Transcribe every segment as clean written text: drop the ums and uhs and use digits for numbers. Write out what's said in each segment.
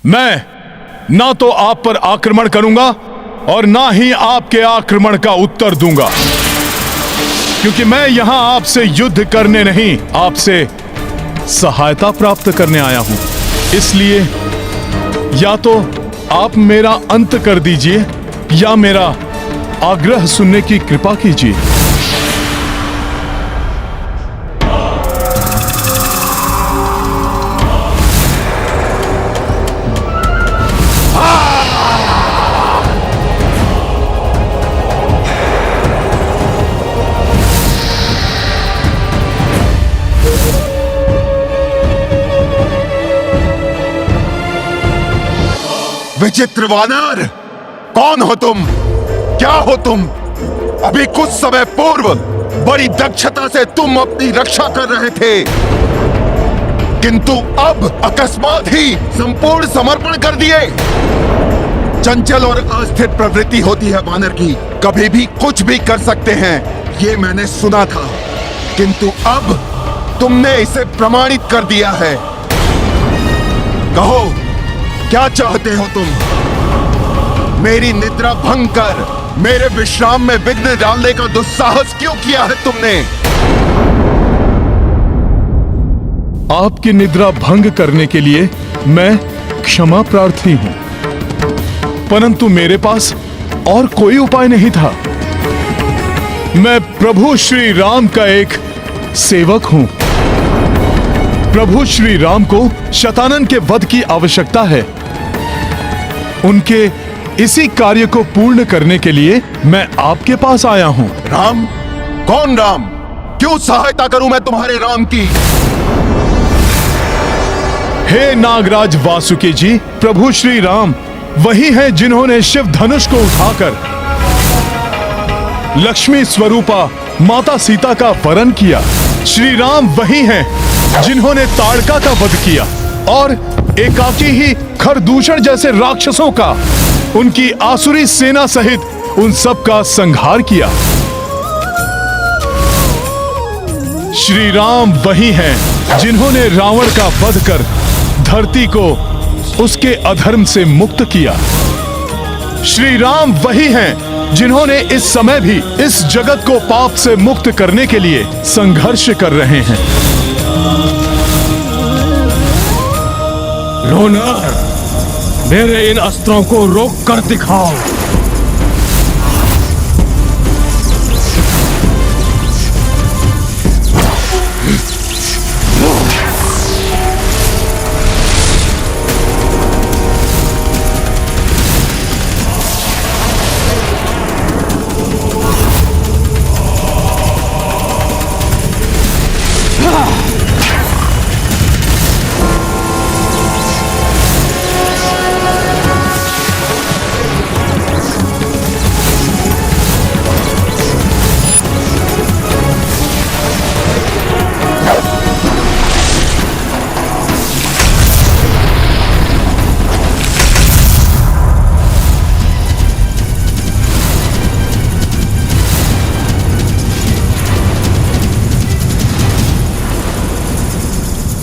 मैं ना तो आप पर आक्रमण करूंगा और ना ही आपके आक्रमण का उत्तर दूंगा, क्योंकि मैं यहां आपसे युद्ध करने नहीं, आपसे सहायता प्राप्त करने आया हूं। इसलिए या तो आप मेरा अंत कर दीजिए या मेरा आग्रह सुनने की कृपा कीजिए। विचित्र वानर, कौन हो तुम? क्या हो तुम? अभी कुछ समय पूर्व बड़ी दक्षता से तुम अपनी रक्षा कर रहे थे, किंतु अब अकस्मात ही संपूर्ण समर्पण कर दिए। चंचल और अस्थिर प्रवृत्ति होती है वानर की, कभी भी कुछ भी कर सकते हैं, ये मैंने सुना था, किंतु अब तुमने इसे प्रमाणित कर दिया है। कहो, क्या चाहते हो तुम? मेरी निद्रा भंग कर मेरे विश्राम में विघ्न डालने का दुस्साहस क्यों किया है तुमने? आपकी निद्रा भंग करने के लिए मैं क्षमा प्रार्थी हूं, परंतु मेरे पास और कोई उपाय नहीं था। मैं प्रभु श्री राम का एक सेवक हूं। प्रभु श्री राम को शतानन के वध की आवश्यकता है। उनके इसी कार्य को पूर्ण करने के लिए मैं आपके पास आया हूं। राम? कौन राम? क्यों सहायता करूं मैं तुम्हारे राम की? हे नागराज वासुकी जी, प्रभु श्री राम वही हैं जिन्होंने शिव धनुष को उठाकर लक्ष्मी स्वरूपा माता सीता का वरण किया। श्री राम वही हैं जिन्होंने ताड़का का वध किया और एकाकी ही खरदूषण जैसे राक्षसों का, उनकी आसुरी सेना सहित उन सब का संहार किया। श्री राम वही हैं जिन्होंने रावण का वध कर धरती को उसके अधर्म से मुक्त किया। श्री राम वही हैं जिन्होंने इस समय भी इस जगत को पाप से मुक्त करने के लिए संघर्ष कर रहे हैं। लोनर, मेरे इन अस्त्रों को रोक कर दिखाओ।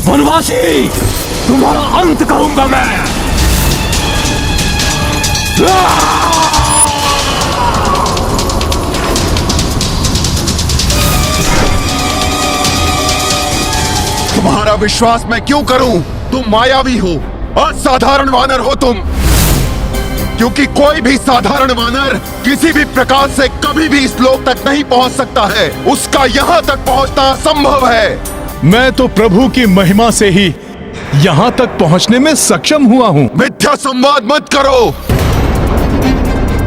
वनवासी, तुम्हारा अंत करूंगा मैं। तुम्हारा विश्वास मैं क्यों करूं? तुम मायावी हो, असाधारण वानर हो तुम। क्योंकि कोई भी साधारण वानर किसी भी प्रकार से कभी भी इस लोक तक नहीं पहुंच सकता है। उसका यहां तक पहुंचना असंभव है। मैं तो प्रभु की महिमा से ही यहां तक पहुंचने में सक्षम हुआ हूं। मिथ्या संवाद मत करो।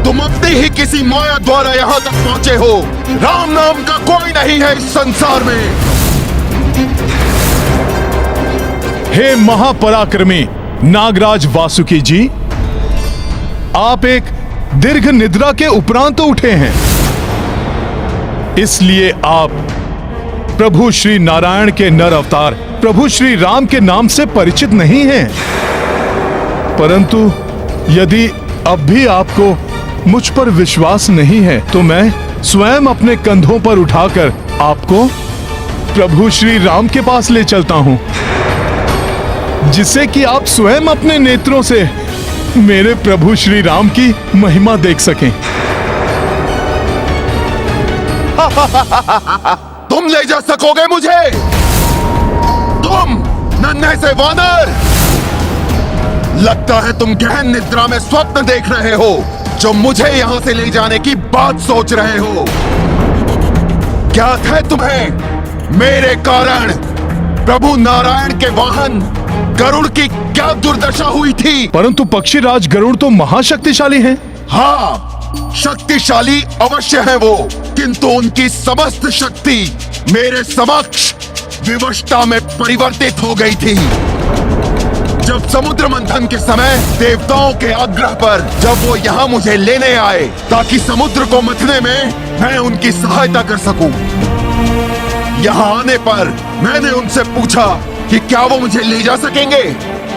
तुम अपनी ही किसी माया द्वारा यहां तक पहुंचे हो। राम नाम का कोई नहीं है इस संसार में। हे महापराक्रमी नागराज वासुकी जी, आप एक दीर्घ निद्रा के उपरांत उठे हैं, इसलिए आप प्रभु श्री नारायण के नर अवतार प्रभु श्री राम के नाम से परिचित नहीं हैं। परंतु यदि अब भी आपको मुझ पर विश्वास नहीं है तो मैं स्वयं अपने कंधों पर उठाकर आपको प्रभु श्री राम के पास ले चलता हूं। जिससे कि आप स्वयं अपने नेत्रों से मेरे प्रभु श्री राम की महिमा देख सकें। तुम ले जा सकोगे मुझे? तुम नन्हे से वानर! लगता है तुम गहन निद्रा में स्वप्न देख रहे हो, जो मुझे यहां से ले जाने की बात सोच रहे हो। ज्ञात है तुम्हें मेरे कारण प्रभु नारायण के वाहन गरुड़ की क्या दुर्दशा हुई थी? परंतु पक्षीराज गरुड़ तो महाशक्तिशाली हैं। हाँ, शक्तिशाली अवश्य है वो, किंतु उनकी समस्त शक्ति मेरे समक्ष विवशता में परिवर्तित हो गई थी। जब समुद्र मंथन के समय देवताओं के आग्रह पर जब वो यहाँ मुझे लेने आए ताकि समुद्र को मथने में मैं उनकी सहायता कर सकूं, यहाँ आने पर मैंने उनसे पूछा कि क्या वो मुझे ले जा सकेंगे,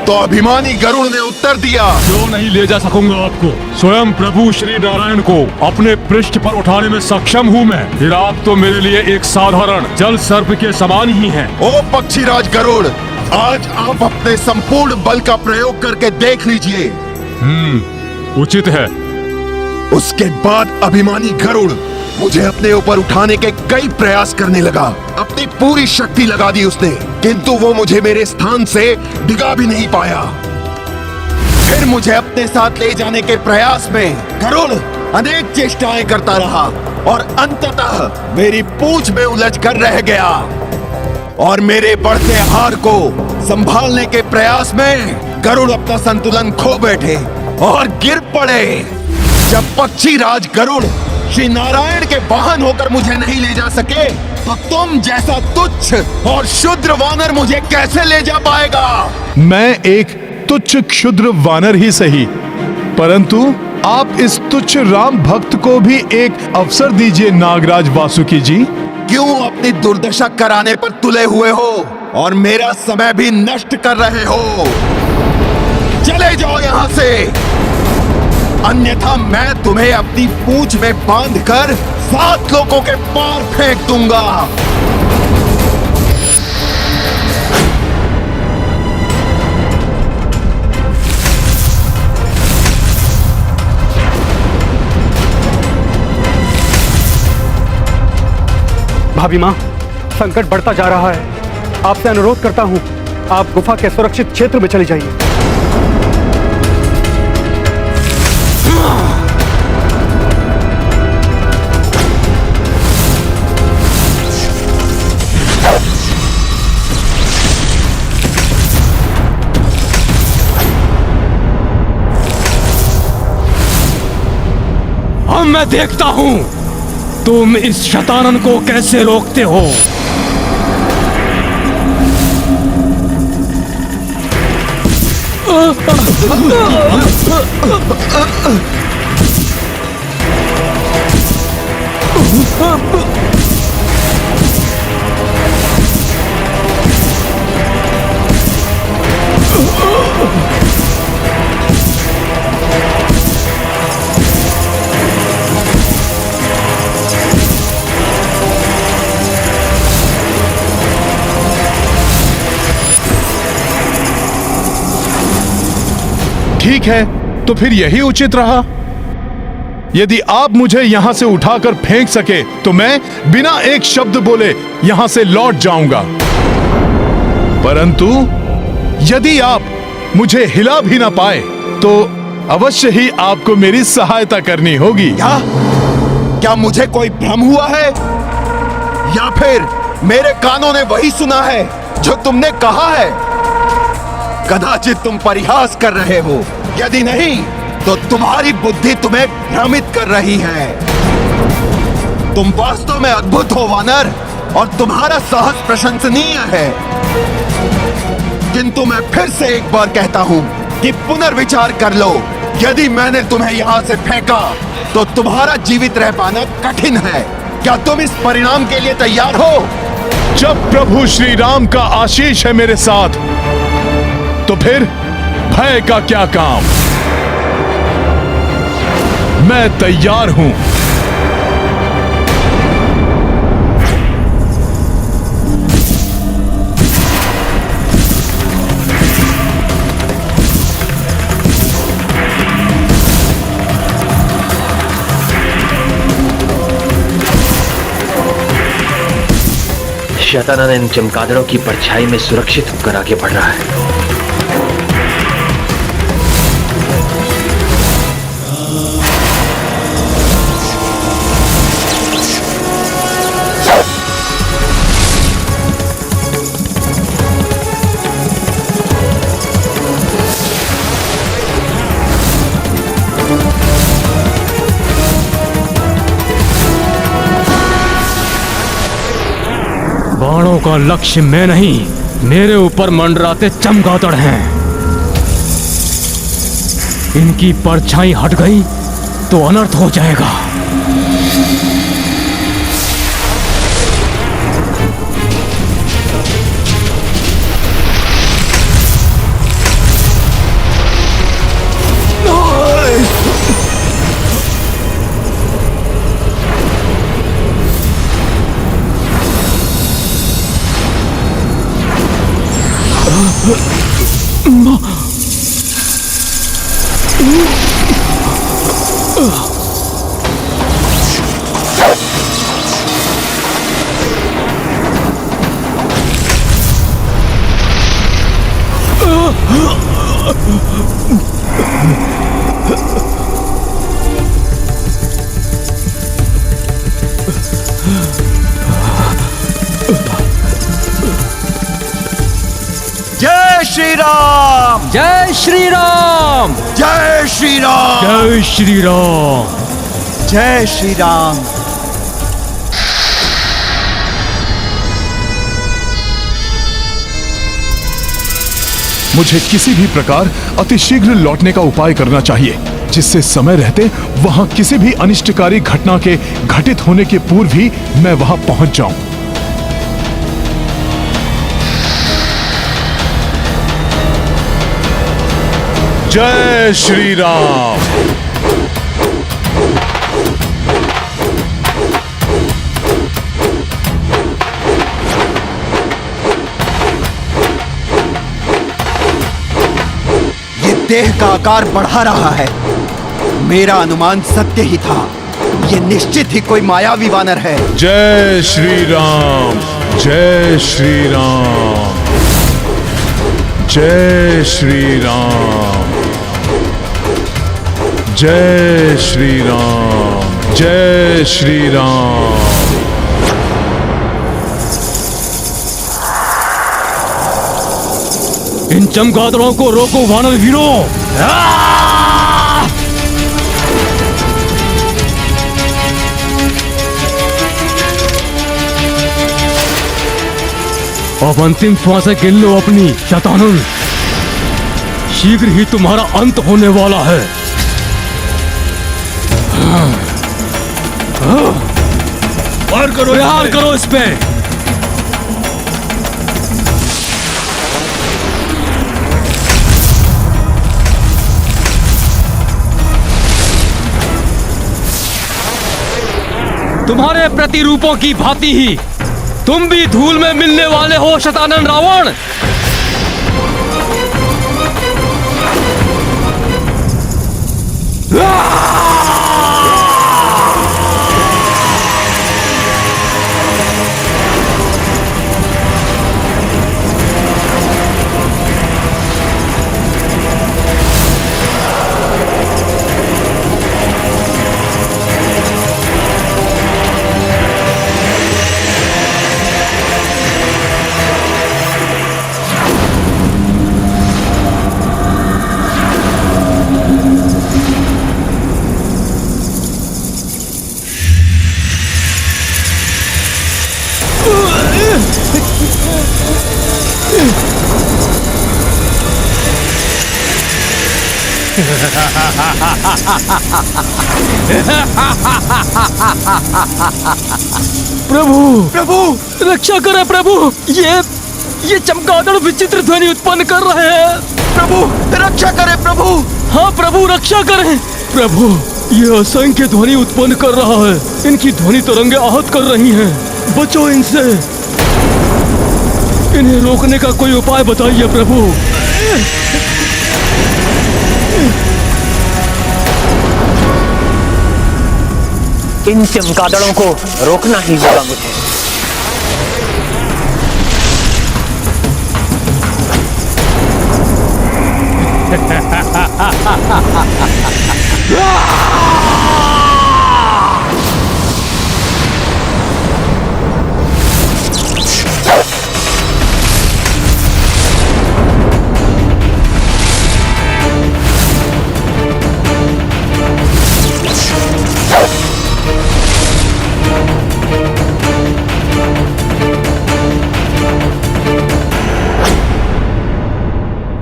तो अभिमानी गरुड़ ने उत्तर दिया, क्यों नहीं ले जा सकूंगा आपको? स्वयं प्रभु श्री नारायण को अपने पृष्ठ पर उठाने में सक्षम हूँ मैं। फिर आप तो मेरे लिए एक साधारण जल सर्प के समान ही हैं। ओ पक्षीराज गरुड़, आज आप अपने संपूर्ण बल का प्रयोग करके देख लीजिए। उचित है। उसके बाद अभिमानी गरुड़ मुझे अपने ऊपर उठाने के कई प्रयास करने लगा। अपनी पूरी शक्ति लगा दी उसने, किंतु वो मुझे मेरे स्थान से डिगा भी नहीं पाया। फिर मुझे अपने साथ ले जाने के प्रयास में गरुड़ अनेक चेष्टाएं करता रहा और अंततः मेरी पूंछ में उलझ कर रह गया और मेरे बढ़ते हार को संभालने के प्रयास में गरुड़ अपना संतुलन खो बैठे और गिर पड़े। जब पक्षीराज गरुड़ श्री नारायण के वाहन होकर मुझे नहीं ले जा सके, तो तुम जैसा तुच्छ और क्षुद्र वानर मुझे कैसे ले जा पाएगा? मैं एक तुच्छ क्षुद्र वानर ही सही, परंतु आप इस तुच्छ राम भक्त को भी एक अवसर दीजिए नागराज वासुकी जी। क्यों अपनी दुर्दशा कराने पर तुले हुए हो और मेरा समय भी नष्ट कर रहे हो? चले जाओ यहाँ से, अन्यथा मैं तुम्हें अपनी पूंछ में बांधकर 7 लोगों के पार फेंक दूंगा। भाभी माँ, संकट बढ़ता जा रहा है। आपसे अनुरोध करता हूँ, आप गुफा के सुरक्षित क्षेत्र में चली जाइए। अब मैं देखता हूँ तुम इस शैतानन को कैसे रोकते हो। ठीक है, तो फिर यही उचित रहा। यदि आप मुझे यहां से उठाकर फेंक सके तो मैं बिना एक शब्द बोले यहां से लौट जाऊंगा, परंतु यदि आप मुझे हिला भी ना पाए तो अवश्य ही आपको मेरी सहायता करनी होगी। क्या मुझे कोई भ्रम हुआ है, या फिर मेरे कानों ने वही सुना है जो तुमने कहा है? कदाचित तुम परिहास कर रहे हो, यदि नहीं तो तुम्हारी बुद्धि तुम्हें भ्रमित कर रही है। तुम वास्तव में अद्भुत हो वानर, और तुम्हारा साहस प्रशंसनीय है, किंतु मैं फिर से एक बार कहता हूं कि पुनर्विचार कर लो। यदि मैंने तुम्हें यहां से फेंका तो तुम्हारा जीवित रह पाना कठिन है। क्या तुम इस परिणाम के लिए तैयार हो? जब प्रभु श्री राम का आशीष है मेरे साथ, तो फिर भय का क्या काम? मैं तैयार हूं। शैताना इन चमगादड़ों की परछाई में सुरक्षित होकर आगे बढ़ रहा है। बाणों का लक्ष्य मैं नहीं, मेरे ऊपर मंडराते चमगादड़ हैं। इनकी परछाई हट गई तो अनर्थ हो जाएगा। जय श्री राम, जय श्री राम, जय श्री राम, जय श्री राम। जय श्री राम। मुझे किसी भी प्रकार अतिशीघ्र लौटने का उपाय करना चाहिए, जिससे समय रहते वहां किसी भी अनिष्टकारी घटना के घटित होने के पूर्व ही मैं वहां पहुंच जाऊं। जय श्री राम। ये देह का आकार बढ़ा रहा है। मेरा अनुमान सत्य ही था। ये निश्चित ही कोई मायावी वानर है। जय श्री राम, जय श्री राम, जय श्री राम, जय श्री राम, जय श्री राम। इन चमगादड़ों को रोको वानर वीरों। अब अंतिम श्वासें गिन लो अपनी शैतानुल। शीघ्र ही तुम्हारा अंत होने वाला है। वार करो, यार करो इस पे। तुम्हारे प्रतिरूपों की भांति ही तुम भी धूल में मिलने वाले हो शतानन रावण। प्रभु, प्रभु, रक्षा करें प्रभु। ये चमगादड़ विचित्र ध्वनि उत्पन्न कर रहे हैं। प्रभु, रक्षा करें प्रभु। हाँ प्रभु, रक्षा करें प्रभु। ये असंख्य ध्वनि उत्पन्न कर रहा है। इनकी ध्वनि तरंगे आहत कर रही हैं। बचो इनसे। इन्हें रोकने का कोई उपाय बताइए प्रभु। इन चमगादड़ों को रोकना ही होगा मुझे।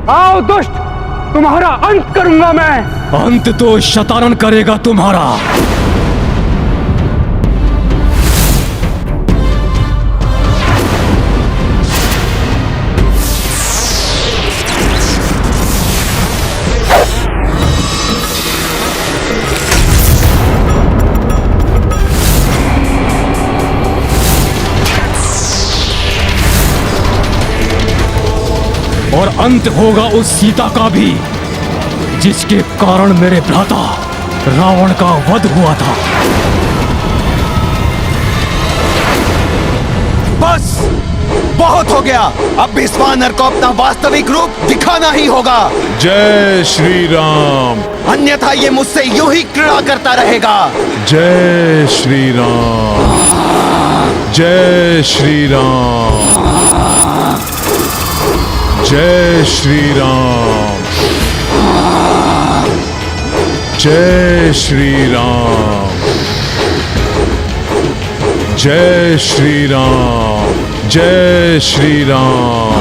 आओ दुष्ट, तुम्हारा अंत करूंगा मैं। अंत तो शतानन करेगा तुम्हारा। और अंत होगा उस सीता का भी जिसके कारण मेरे भ्राता रावण का वध हुआ था। बस बहुत हो गया। अब इस वानर को अपना वास्तविक रूप दिखाना ही होगा, जय श्री राम। अन्यथा ये मुझसे यूं ही क्रीड़ा करता रहेगा। जय श्री राम। जय श्री राम। जय श्री राम। जय श्री राम। जय श्री राम। जय श्री राम।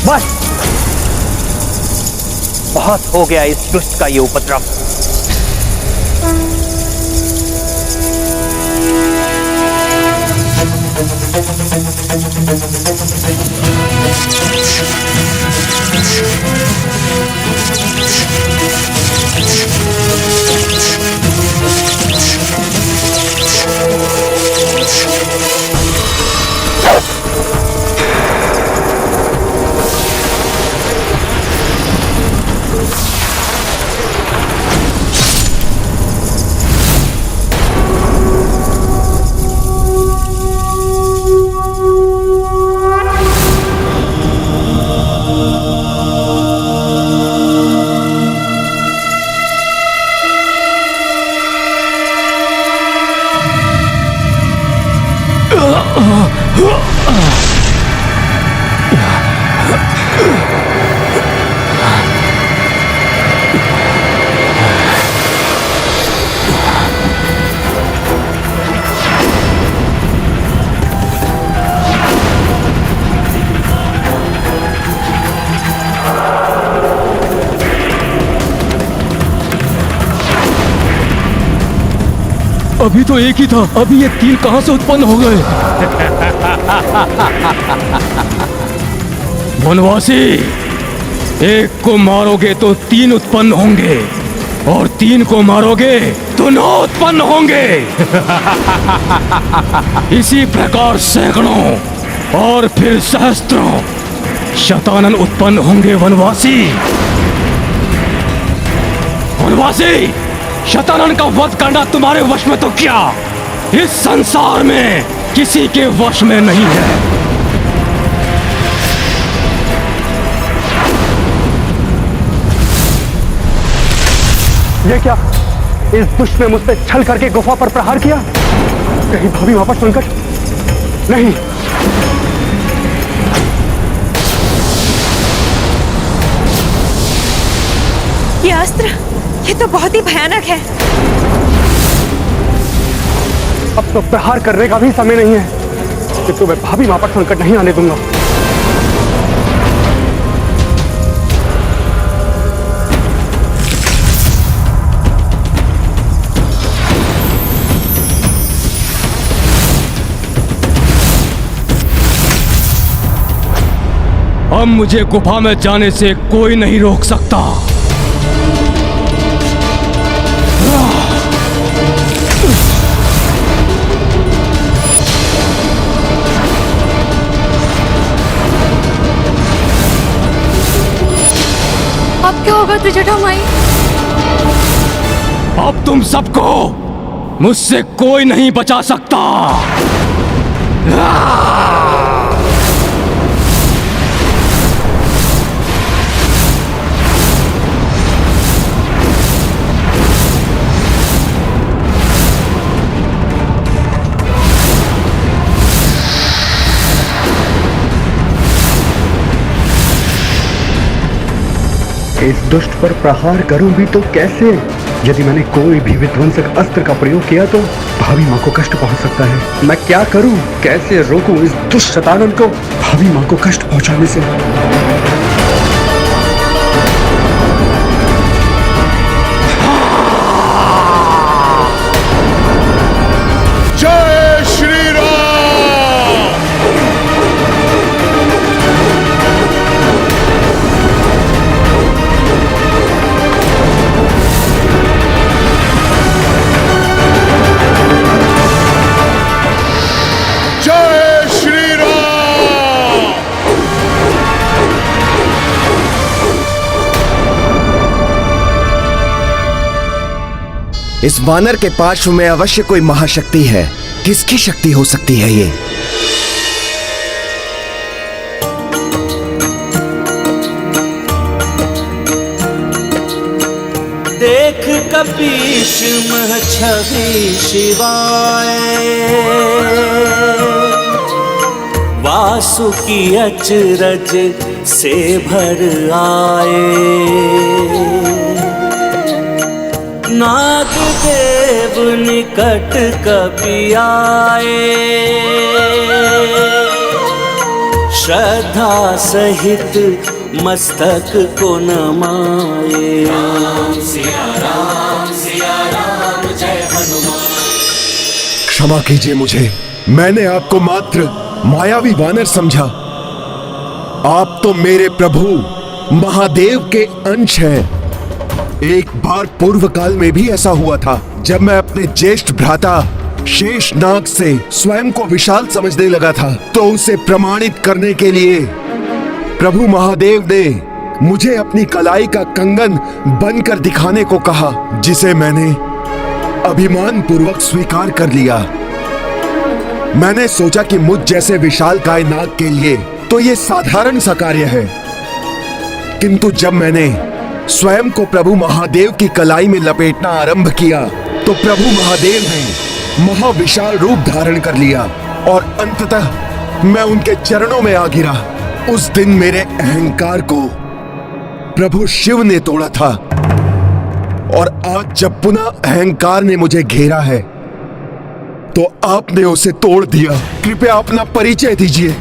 बस बहुत हो गया इस दुष्ट का ये उपद्रव। अभी तो एक ही था, अभी ये तीन कहां से उत्पन्न हो गए? वनवासी, एक को मारोगे तो तीन उत्पन्न होंगे, और तीन को मारोगे तो 9 उत्पन्न होंगे। इसी प्रकार सैकड़ों और फिर सहस्त्रों शतानन उत्पन्न होंगे। वनवासी, वनवासी, शतानन का वध करना तुम्हारे वश में तो क्या, इस संसार में किसी के वश में नहीं है। ये क्या, इस दुष्ट ने मुझसे छल करके गुफा पर प्रहार किया? कहीं भाभी वापस संकट नहीं। ये अस्त्र, ये तो बहुत ही भयानक है। अब तो प्रहार करने का भी समय नहीं है कि तुम्हें भाभी वापस संकट नहीं आने दूंगा। अब मुझे गुफा में जाने से कोई नहीं रोक सकता। अब क्या होगा त्रिजटा माई? अब तुम सबको मुझसे कोई नहीं बचा सकता। इस दुष्ट पर प्रहार करूं भी तो कैसे? यदि मैंने कोई भी विध्वंसक अस्त्र का प्रयोग किया तो भाभी माँ को कष्ट पहुंच सकता है। मैं क्या करूं? कैसे रोकूं इस दुष्ट शैतान को भाभी माँ को कष्ट पहुंचाने से? जय श्री राम। जय श्री राम। इस वानर के पार्श्व में अवश्य कोई महाशक्ति है। किसकी शक्ति हो सकती है ये? देख कपीश मह छवि शिवाय, वासुकी अचरज से भर आए। नाग देव निकट कपि आए, श्रद्धा सहित मस्तक को नमाए। राम सिया राम जय हनुमान। क्षमा कीजिए मुझे, मैंने आपको मात्र मायावी वानर समझा। आप तो मेरे प्रभु महादेव के अंश हैं। एक बार पूर्व काल में भी ऐसा हुआ था, जब मैं अपने ज्येष्ठ भ्राता शेषनाग से स्वयं को विशाल समझने लगा था, तो उसे प्रमाणित करने के लिए प्रभु महादेव ने मुझे अपनी कलाई का कंगन बनकर दिखाने को कहा, जिसे मैंने अभिमान पूर्वक स्वीकार कर लिया। मैंने सोचा कि मुझ जैसे विशालकाय नाग के लिए तो ये साधारण सा कार्य है, किंतु जब मैंने स्वयं को प्रभु महादेव की कलाई में लपेटना आरंभ किया तो प्रभु महादेव ने महाविशाल रूप धारण कर लिया और अंततः मैं उनके चरणों में आ गिरा। उस दिन मेरे अहंकार को प्रभु शिव ने तोड़ा था, और आज जब पुनः अहंकार ने मुझे घेरा है तो आपने उसे तोड़ दिया। कृपया अपना परिचय दीजिए।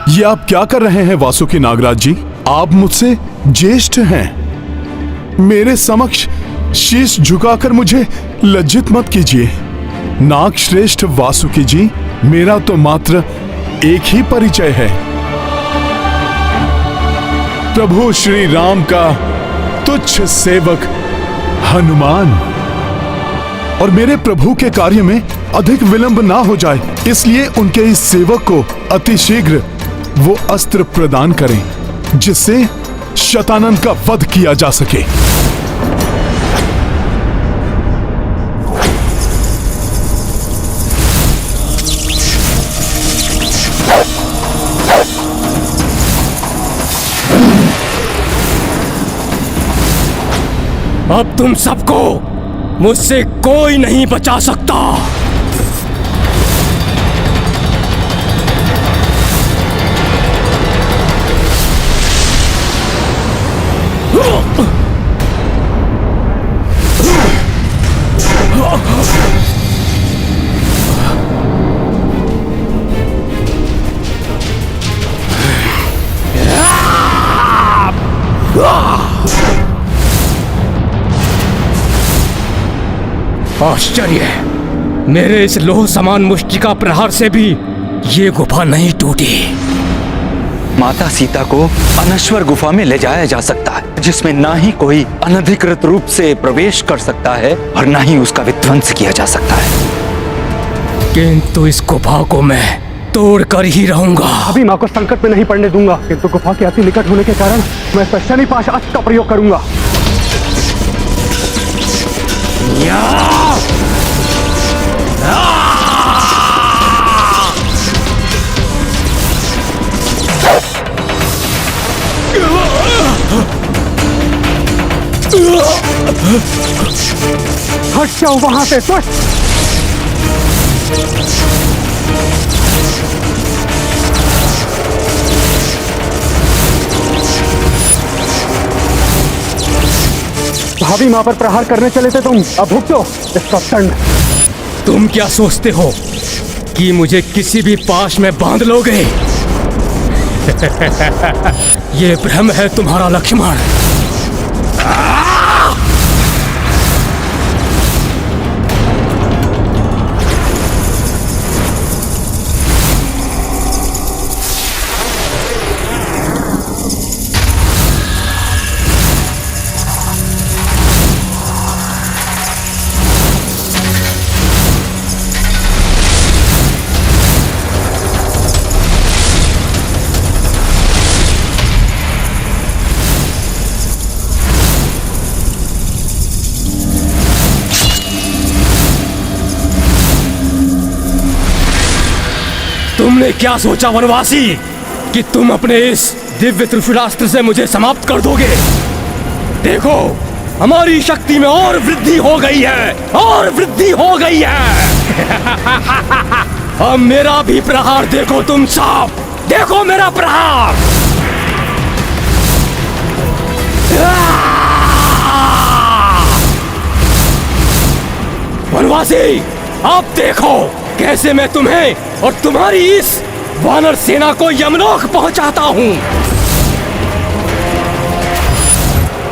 ये आप क्या कर रहे हैं वासुकी नागराज जी? आप मुझसे ज्येष्ठ हैं। मेरे समक्ष शीश झुकाकर मुझे लज्जित मत कीजिए। नाग श्रेष्ठ वासुकी जी, मेरा तो मात्र एक ही परिचय है, प्रभु श्री राम का तुच्छ सेवक हनुमान। और मेरे प्रभु के कार्य में अधिक विलंब ना हो जाए, इसलिए उनके इस सेवक को अतिशीघ्र वो अस्त्र प्रदान करें जिससे शतानन का वध किया जा सके। अब तुम सबको मुझसे कोई नहीं बचा सकता। आश्चर्य है, मेरे इस लोह समान मुष्टिका प्रहार से भी ये गुफा नहीं टूटी। माता सीता को अनश्वर गुफा में ले जाया जा सकता है, जिसमें ना ही कोई अनधिकृत रूप से प्रवेश कर सकता है और ना ही उसका विध्वंस किया जा सकता है। किंतु इस गुफा को मैं तोड़ कर ही रहूंगा। अभी माँ को संकट में नहीं पड़ने दूंगा, किंतु गुफा के अति निकट होने के कारण मैं शनि पाश अस्त्र का प्रयोग करूंगा। हट जाओ वहां से, दुष्ट! भाभी माँ पर प्रहार करने चले थे तुम, अब भुगतो इसका दंड। तुम क्या सोचते हो कि मुझे किसी भी पाश में बांध लोगे? ये भ्रम है तुम्हारा लक्ष्मण। तुमने क्या सोचा वनवासी कि तुम अपने इस दिव्य त्रिशूलास्त्र से मुझे समाप्त कर दोगे? देखो, हमारी शक्ति में और वृद्धि हो गई है, और वृद्धि हो गई है। अब मेरा भी प्रहार देखो तुम सब, देखो मेरा प्रहार। वनवासी, अब देखो कैसे मैं तुम्हें और तुम्हारी इस वानर सेना को यमलोक पहुंचाता हूं।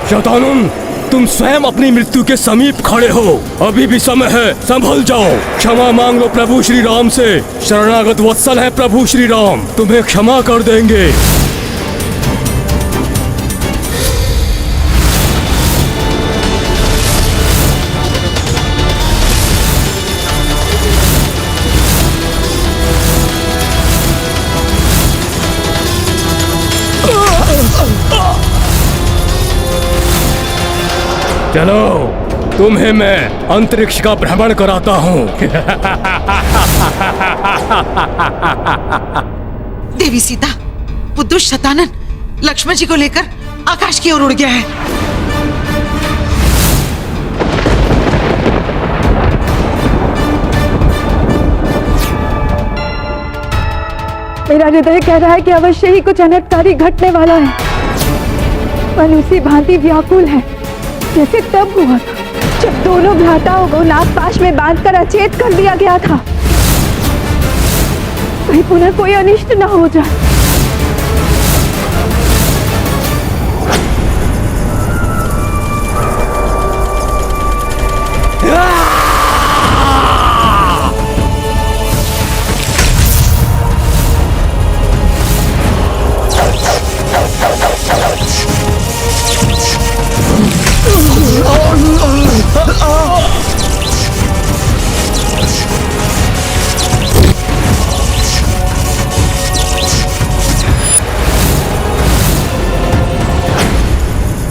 शतानन, तुम स्वयं अपनी मृत्यु के समीप खड़े हो, अभी भी समय है, संभल जाओ। क्षमा मांग लो प्रभु श्री राम से, शरणागत वत्सल है प्रभु श्री राम, तुम्हें क्षमा कर देंगे। चलो, तुम्हें मैं अंतरिक्ष का भ्रमण कराता हूँ। देवी सीता, वो दुष्ट शतानन लक्ष्मण जी को लेकर आकाश की ओर उड़ गया है। मेरा हृदय कह रहा है कि अवश्य ही कुछ अनर्थकारी घटने वाला है। मन उसी भांति व्याकुल है जैसे तब हुआ था जब दोनों भ्राताओं को नागपाश में बांधकर अचेत कर दिया गया था। कहीं पुनः कोई अनिष्ट न हो जाए।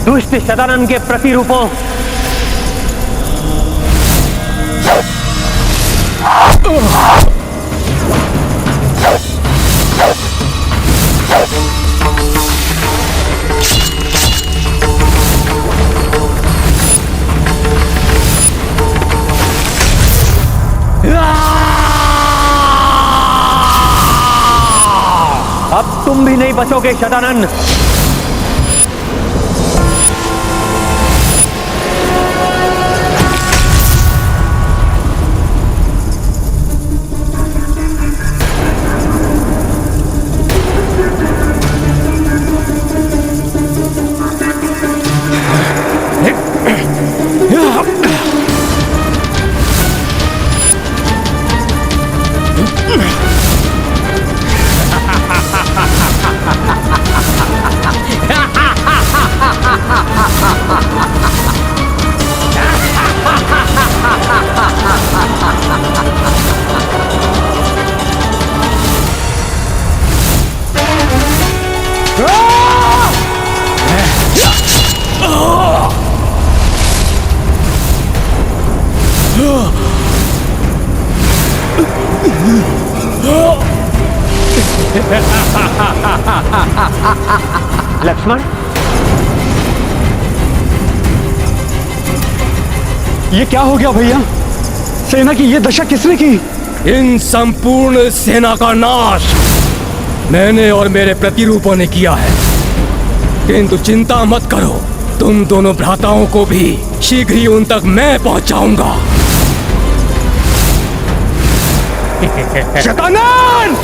दुष्ट शतानन के प्रतिरूपों, अब तुम भी नहीं बचोगे शतानन। लक्ष्मण, ये क्या हो गया भैया? सेना की ये दशा किसने की? इन संपूर्ण सेना का नाश मैंने और मेरे प्रतिरूपों ने किया है। किंतु चिंता मत करो, तुम दोनों भ्राताओं को भी शीघ्र ही उन तक मैं पहुंचाऊंगा। शतानन!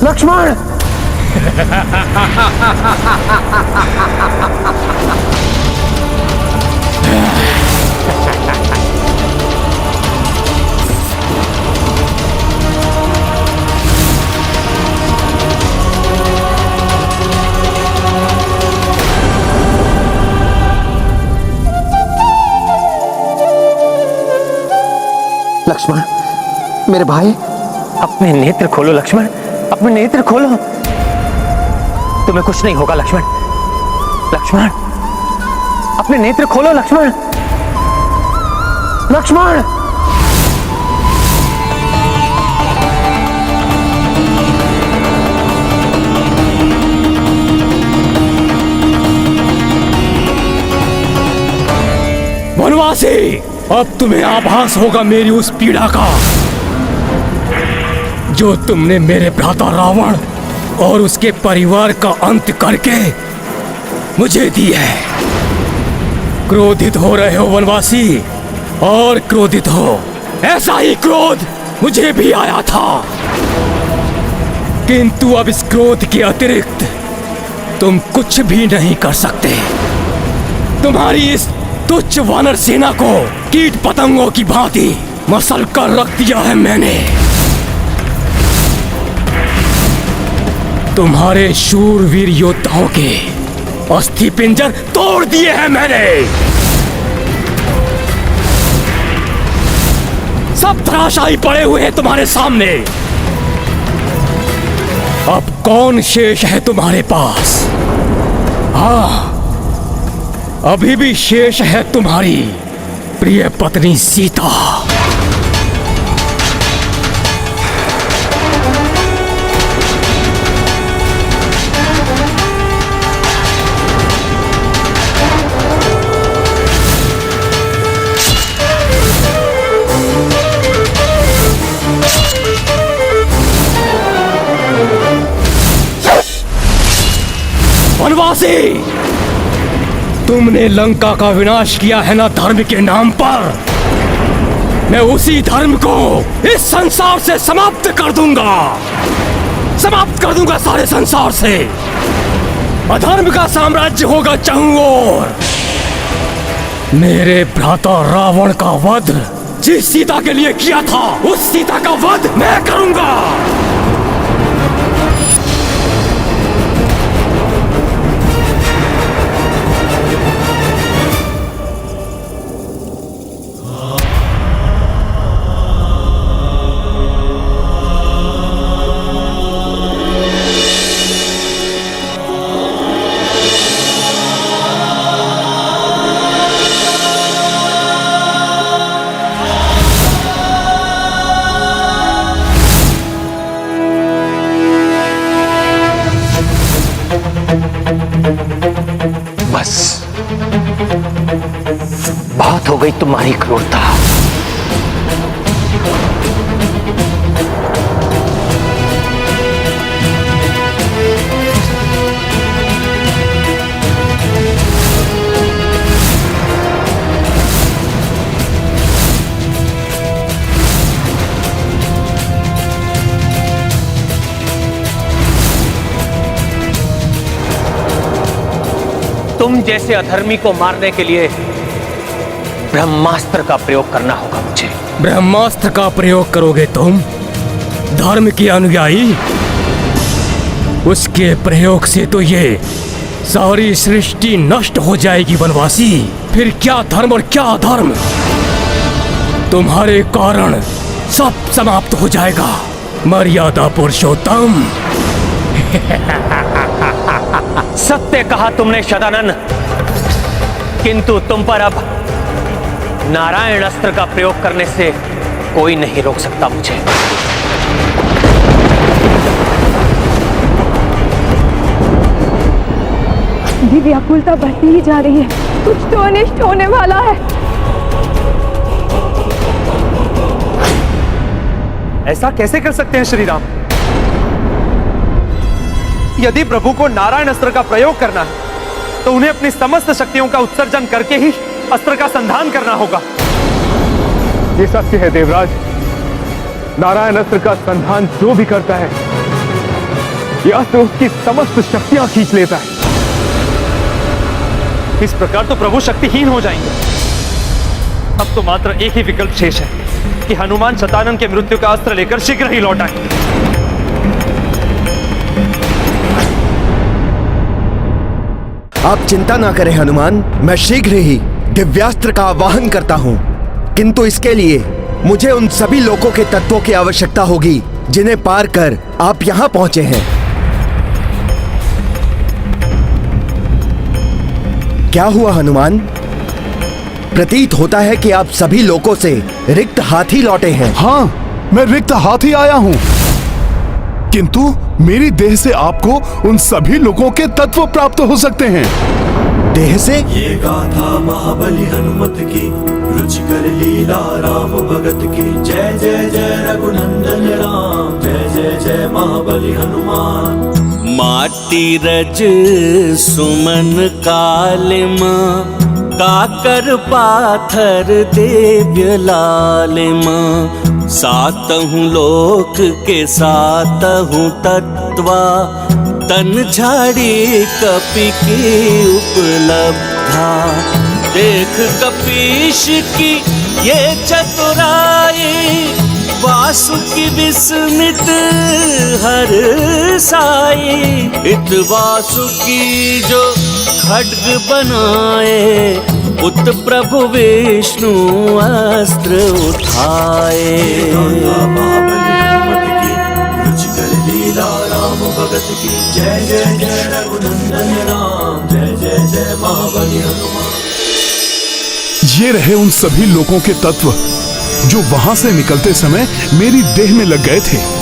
लक्ष्मण! लक्ष्मण, मेरे भाई, अपने नेत्र खोलो लक्ष्मण, अपने नेत्र खोलो। तुम्हें कुछ नहीं होगा लक्ष्मण। लक्ष्मण, अपने नेत्र खोलो लक्ष्मण। लक्ष्मण! वनवासी, अब तुम्हें आभास होगा मेरी उस पीड़ा का जो तुमने मेरे भ्राता रावण और उसके परिवार का अंत करके मुझे दी है। क्रोधित हो रहे हो वनवासी, और क्रोधित हो। ऐसा ही क्रोध मुझे भी आया था, किंतु अब इस क्रोध के अतिरिक्त तुम कुछ भी नहीं कर सकते। तुम्हारी इस तुच्छ वानर सेना को कीट पतंगों की भांति मसल कर रख दिया है मैंने। तुम्हारे शूरवीर योद्धाओं के अस्थि पिंजर तोड़ दिए हैं मैंने। सब धराशायी पड़े हुए हैं तुम्हारे सामने। अब कौन शेष है तुम्हारे पास? हाँ, अभी भी शेष है तुम्हारी प्रिय पत्नी सीता। वनवासी, तुमने लंका का विनाश किया है ना धर्म के नाम पर। मैं उसी धर्म को इस संसार से समाप्त कर दूंगा, समाप्त कर दूंगा सारे संसार से। अधर्म का साम्राज्य होगा चारों ओर। मेरे भ्राता रावण का वध जिस सीता के लिए किया था, उस सीता का वध मैं करूंगा। बस बहुत हो गई तुम्हारी क्रूरता। तुम जैसे अधर्मी को मारने के लिए ब्रह्मास्त्र का प्रयोग करना होगा मुझे। ब्रह्मास्त्र का प्रयोग करोगे तुम? धर्म के अनुयायी? उसके प्रयोग से तो ये सारी सृष्टि नष्ट हो जाएगी वनवासी। फिर क्या धर्म और क्या अधर्म, तुम्हारे कारण सब समाप्त हो जाएगा। मर्यादा पुरुषोत्तम। सत्य कहा तुमने शतानन, किंतु तुम पर अब नारायण अस्त्र का प्रयोग करने से कोई नहीं रोक सकता मुझे। मेरी व्याकुलता बढ़ती ही जा रही है, कुछ तो अनिष्ट होने वाला है। ऐसा कैसे कर सकते हैं श्री राम? यदि प्रभु को नारायण अस्त्र का प्रयोग करना है तो उन्हें अपनी समस्त शक्तियों का उत्सर्जन करके ही अस्त्र का संधान करना होगा। ये सत्य है देवराज, नारायण अस्त्र का संधान जो भी करता है, यह अस्त्र उसकी समस्त शक्तियां खींच लेता है। इस प्रकार तो प्रभु शक्तिहीन हो जाएंगे। अब तो मात्र एक ही विकल्प शेष है कि हनुमान शतानन के मृत्यु का अस्त्र लेकर शीघ्र ही लौट आए। आप चिंता ना करें हनुमान, मैं शीघ्र ही दिव्यास्त्र का आवाहन करता हूं, किंतु इसके लिए मुझे उन सभी लोकों के तत्वों की आवश्यकता होगी जिन्हें पार कर आप यहां पहुंचे हैं। क्या हुआ हनुमान? प्रतीत होता है कि आप सभी लोकों से रिक्त हाथ ही लौटे हैं। हाँ, मैं रिक्त हाथ ही आया हूँ, किंतु मेरी देह से आपको उन सभी लोगों के तत्व प्राप्त हो सकते हैं। देह से? ये गाथा महाबली हनुमत की, रुचिकर लीला राम भगत की। जय जय जय रघुनंदन राम, जय जय जय महाबली हनुमान। माटी रज सुमन कालिमा, काकर पाथर दिव्य लालिमा। सातहु लोक के सातहु तत्वा, तन झाड़ी कपि की उपलब्धा। देख कपीश की ये चतुराई, वासुकी विस्मित हर साई। इत वासुकी जो खड्ग बनाए, उत प्रभु विष्णु अस्त्र उठाए। राम भगत की, जय जय जय रघुनंदन राम, जय जय जय महाबली हनुमान। ये रहे उन सभी लोगों के तत्व जो वहां से निकलते समय मेरी देह में लग गए थे।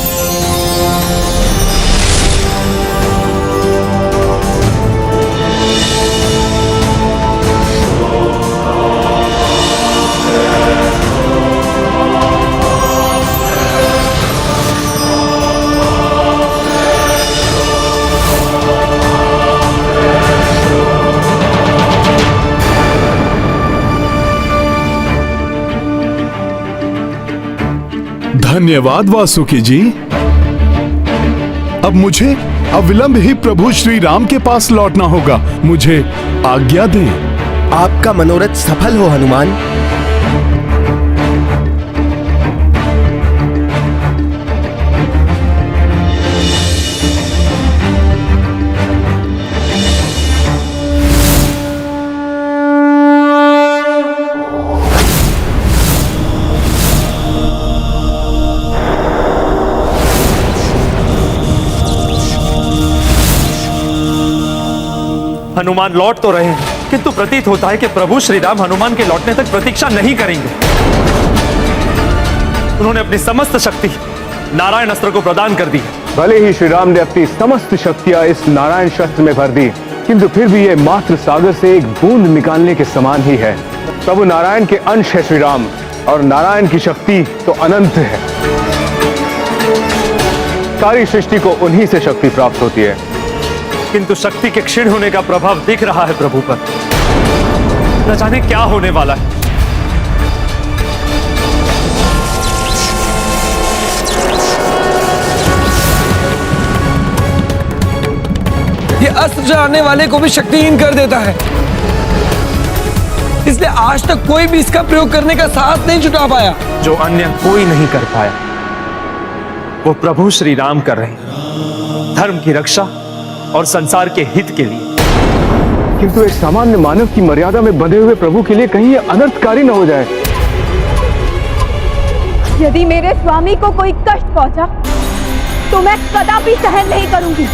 धन्यवाद वासुकी जी। अब मुझे अविलंब ही प्रभु श्री राम के पास लौटना होगा। मुझे आज्ञा दें। आपका मनोरथ सफल हो हनुमान। हनुमान लौट तो रहे हैं, किंतु प्रतीत होता है कि प्रभु श्री राम हनुमान के लौटने तक प्रतीक्षा नहीं करेंगे। उन्होंने अपनी समस्त शक्ति नारायण अस्त्र को प्रदान कर दी। भले ही श्री राम ने अपनी समस्त शक्तियां इस नारायण शस्त्र में भर दी, किंतु फिर भी यह मात्र सागर से एक बूंद निकालने के समान ही है। प्रभु नारायण के अंश है श्री राम, और नारायण की शक्ति तो अनंत है। सारी सृष्टि को उन्हीं से शक्ति प्राप्त होती है। किंतु शक्ति के क्षीण होने का प्रभाव दिख रहा है प्रभु पर। न जाने क्या होने वाला है। ये अस्त्र जो आने वाले को भी शक्तिहीन कर देता है, इसलिए आज तक कोई भी इसका प्रयोग करने का साहस नहीं जुटा पाया। जो अन्य कोई नहीं कर पाया, वो प्रभु श्री राम कर रहे हैं, धर्म की रक्षा और संसार के हित के लिए। किंतु एक सामान्य मानव की मर्यादा में बंधे हुए प्रभु के लिए कहीं ये अनर्थकारी न हो जाए। यदि मेरे स्वामी को कोई कष्ट पहुंचा तो मैं कदापि सहन नहीं करूंगी।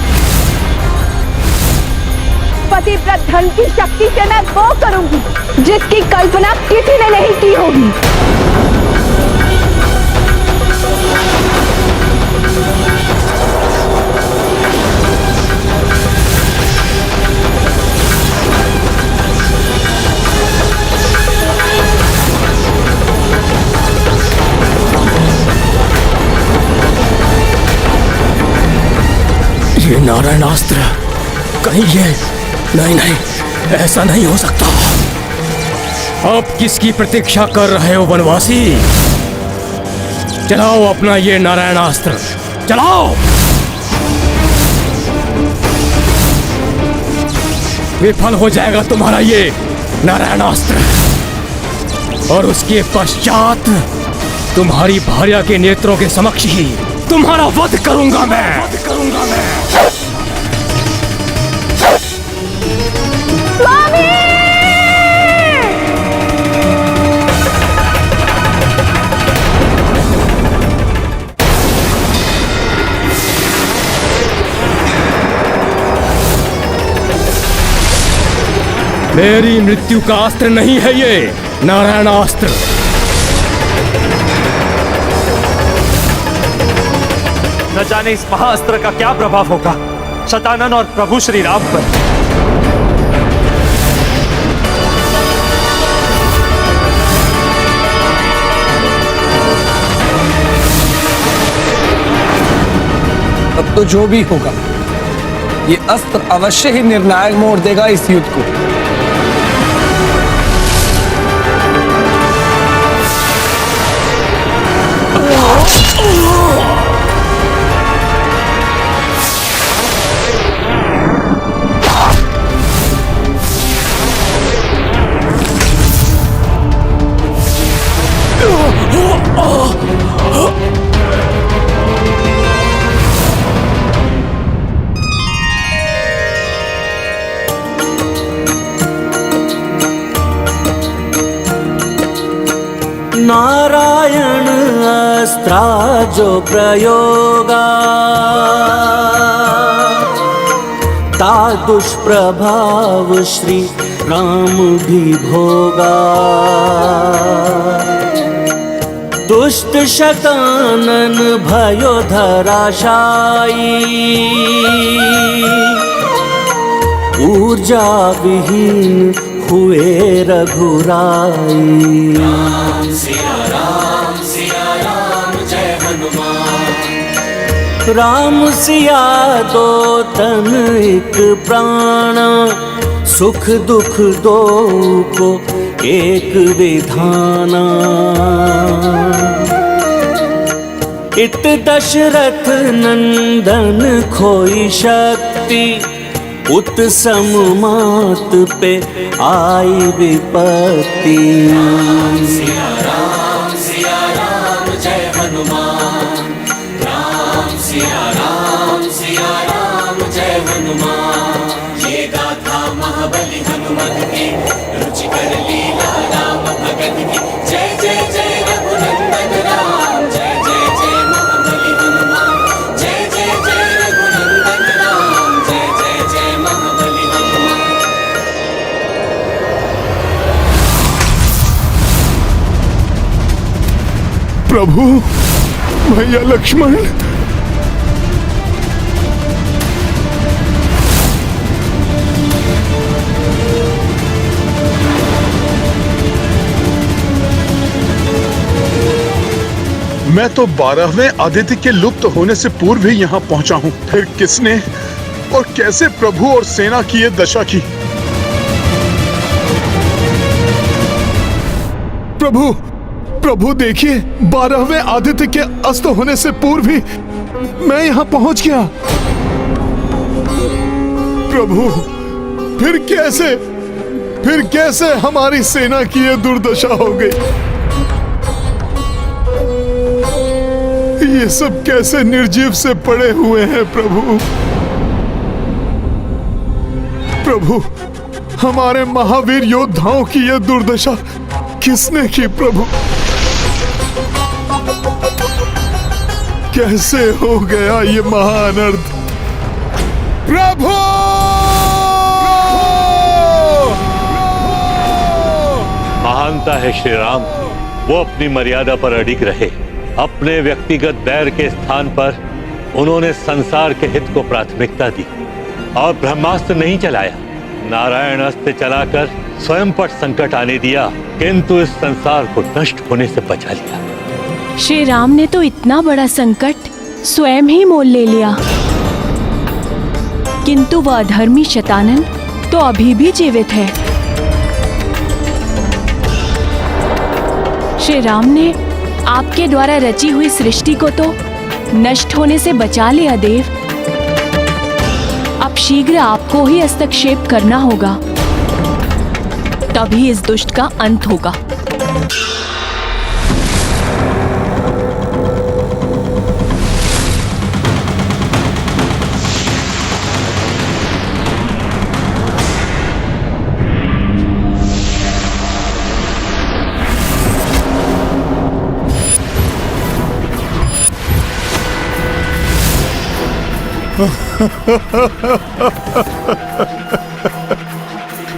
पतिव्रत धन की शक्ति से मैं वो करूंगी जिसकी कल्पना किसी ने नहीं की होगी। ये नारायणास्त्र कहीं ये नहीं नहीं, ऐसा नहीं हो सकता। अब किसकी प्रतीक्षा कर रहे हो वनवासी? चलाओ अपना ये नारायणास्त्र, चलाओ। विफल हो जाएगा तुम्हारा ये नारायणास्त्र और उसके पश्चात तुम्हारी भार्या के नेत्रों के समक्ष ही तुम्हारा वध करूंगा मैं। स्वामी! मेरी मृत्यु का अस्त्र नहीं है ये नारायणास्त्र। न जाने इस महाअस्त्र का क्या प्रभाव होगा शतानन और प्रभु श्री राम पर। अब तो जो भी होगा ये अस्त्र अवश्य ही निर्णायक मोड़ देगा इस युद्ध को। नारायण अस्त्रा जो प्रयोगा ता दुष्प्रभाव श्री राम भी भोगा। दुष्ट शतानन भयो धराशायी ऊर्जा विहीन हुए रघुराई। राम सिया राम जय हनुमान। राम सिया दो तन एक प्राण सुख दुख दो को एक विधाना। इत दशरथ नंदन खोई शक्ति उत सममात पे आई विपत्ति। राम सिया राम जय हनुमान। राम सिया राम जय हनुमान। ये गाथा महाबली हनुमत की रुचिकर लीला राम भगत की। जय जय जय रघुनंदन राम जय जय जय महाबली हनुमान। जय जय जय रघुनंदन राम जय जय जय महाबली हनुमान। प्रभु, भैया लक्ष्मण। मैं तो 12वें आदित्य के लुप्त होने से पूर्व ही यहाँ पहुंचा हूँ। फिर किसने और कैसे प्रभु और सेना की ये दशा की? प्रभु देखिए, 12वें आदित्य के अस्त होने से पूर्व ही मैं यहाँ पहुंच गया। प्रभु, फिर कैसे हमारी सेना की ये दुर्दशा हो गई? ये सब कैसे निर्जीव से पड़े हुए हैं? प्रभु, हमारे महावीर योद्धाओं की यह दुर्दशा किसने की प्रभु? कैसे हो गया ये महाअनर्थ प्रभु? महानता है श्री राम, वो अपनी मर्यादा पर अडिग रहे। अपने व्यक्तिगत बैर के स्थान पर उन्होंने संसार के हित को प्राथमिकता दी और ब्रह्मास्त्र नहीं चलाया। नारायण अस्त्र चलाकर स्वयं पर संकट आने दिया, किंतु इस संसार को नष्ट होने से बचा लिया। श्री राम ने तो इतना बड़ा संकट स्वयं ही मोल ले लिया, किंतु वह अधर्मी शतानन तो अभी भी जीवित है। श्री राम ने आपके द्वारा रची हुई सृष्टि को तो नष्ट होने से बचा लिया देव। अब शीघ्र आपको ही हस्तक्षेप करना होगा, तभी इस दुष्ट का अंत होगा।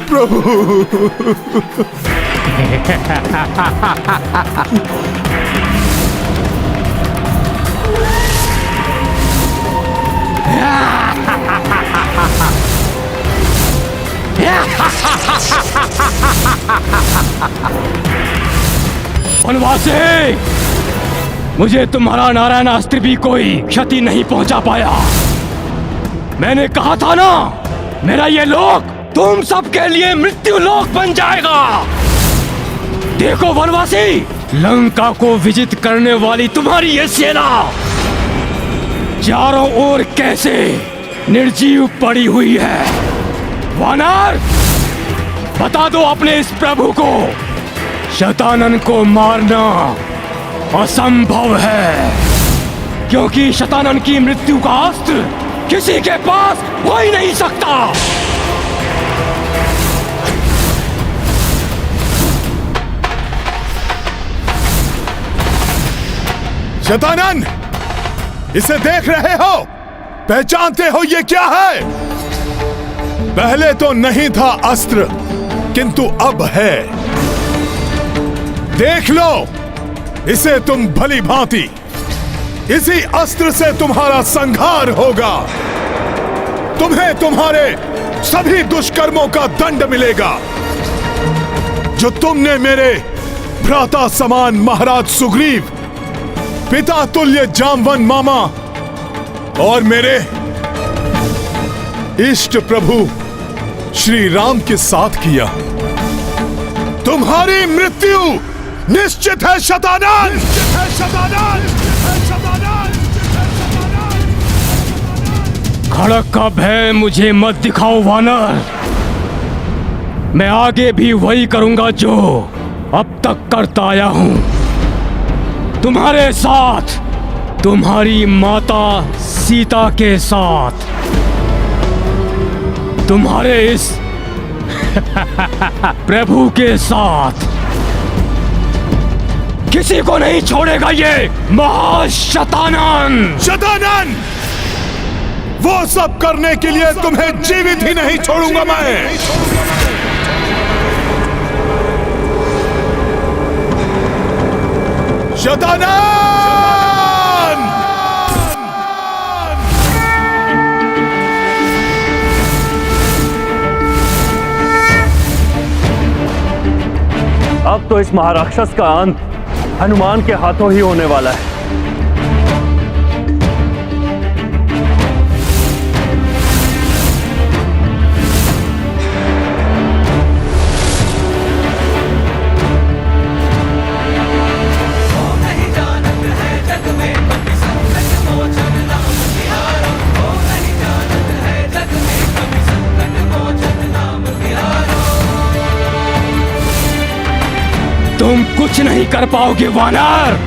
प्रभु वनवासी, मुझे तुम्हारा नारायण अस्त्र भी कोई क्षति नहीं पहुंचा पाया। मैंने कहा था ना, मेरा ये लोक तुम सबके लिए मृत्यु लोक बन जाएगा। देखो वनवासी, लंका को विजित करने वाली तुम्हारी ये सेना चारों ओर कैसे निर्जीव पड़ी हुई है। वानर, बता दो अपने इस प्रभु को, शतानन को मारना असंभव है, क्योंकि शतानन की मृत्यु का अस्त्र किसी के पास हो ही नहीं सकता। शतानन, इसे देख रहे हो? पहचानते हो ये क्या है? पहले तो नहीं था अस्त्र, किंतु अब है। देख लो इसे तुम भली भांति। इसी अस्त्र से तुम्हारा संहार होगा। तुम्हें तुम्हारे सभी दुष्कर्मों का दंड मिलेगा जो तुमने मेरे भ्राता समान महाराज सुग्रीव, पिता तुल्य जामवन मामा और मेरे इष्ट प्रभु श्री राम के साथ किया। तुम्हारी मृत्यु निश्चित है शतानन! निश्चित है शतानन! खड़क का भय मुझे मत दिखाओ वानर। मैं आगे भी वही करूंगा जो अब तक करता आया हूं। तुम्हारे साथ, तुम्हारी माता सीता के साथ, तुम्हारे इस प्रभु के साथ किसी को नहीं छोड़ेगा ये महाशतानन! शतानन! वो सब करने के लिए तुम्हें जीवित ही नहीं छोड़ूंगा मैं। शतानन! अब तो इस महाराक्षस का अंत हनुमान के हाथों ही होने वाला है। तुम कुछ नहीं कर पाओगे वानर।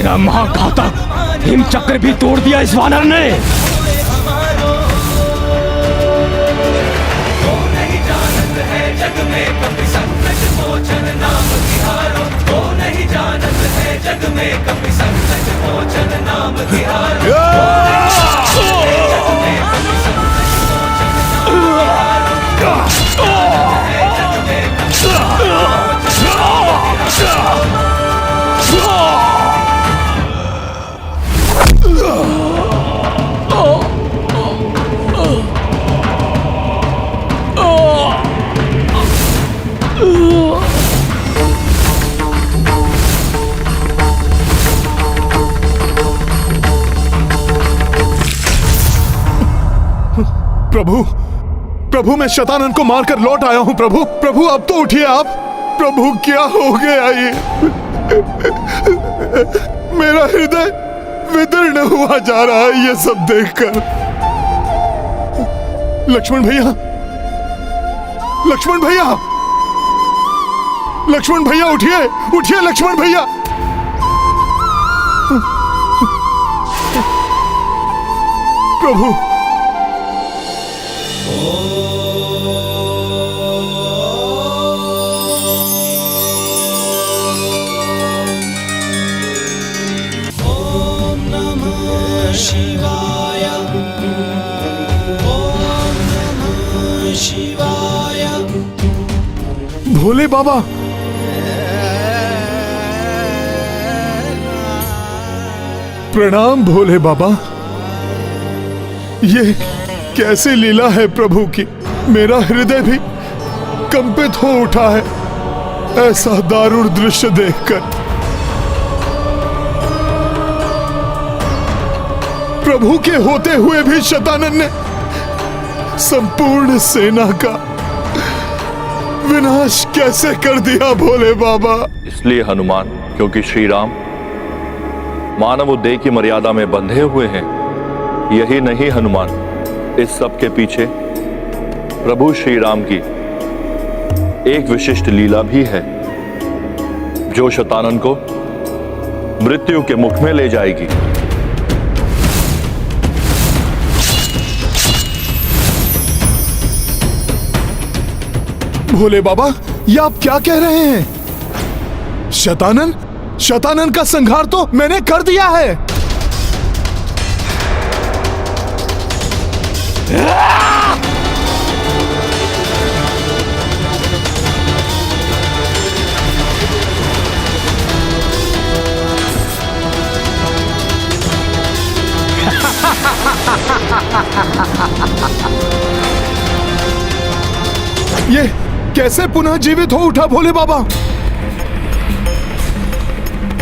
मेरा महाघातक हिम चक्र भी तोड़ दिया इस वानर ने। प्रभु, प्रभु मैं शतानन को मारकर लौट आया हूं। प्रभु, प्रभु अब तो उठिए आप। प्रभु क्या हो गया ये? मेरा हृदय विदीर्ण हुआ जा रहा है ये सब देखकर। लक्ष्मण भैया, लक्ष्मण भैया, लक्ष्मण भैया उठिए, उठिए लक्ष्मण भैया। प्रभु, शिवाय ओम नमः शिवाय। भोले बाबा, प्रणाम भोले बाबा। ये कैसी लीला है प्रभु की। मेरा हृदय भी कंपित हो उठा है ऐसा दारुण दृश्य देखकर। प्रभु के होते हुए भी शतानन ने संपूर्ण सेना का विनाश कैसे कर दिया भोले बाबा? इसलिए हनुमान, क्योंकि श्री राम मानव देह की मर्यादा में बंधे हुए हैं। यही नहीं हनुमान, इस सब के पीछे प्रभु श्री राम की एक विशिष्ट लीला भी है जो शतानन को मृत्यु के मुख में ले जाएगी। भोले बाबा, ये आप क्या कह रहे हैं? शतानन, शतानन का संहार तो मैंने कर दिया है। ये कैसे पुनः जीवित हो उठा भोले बाबा?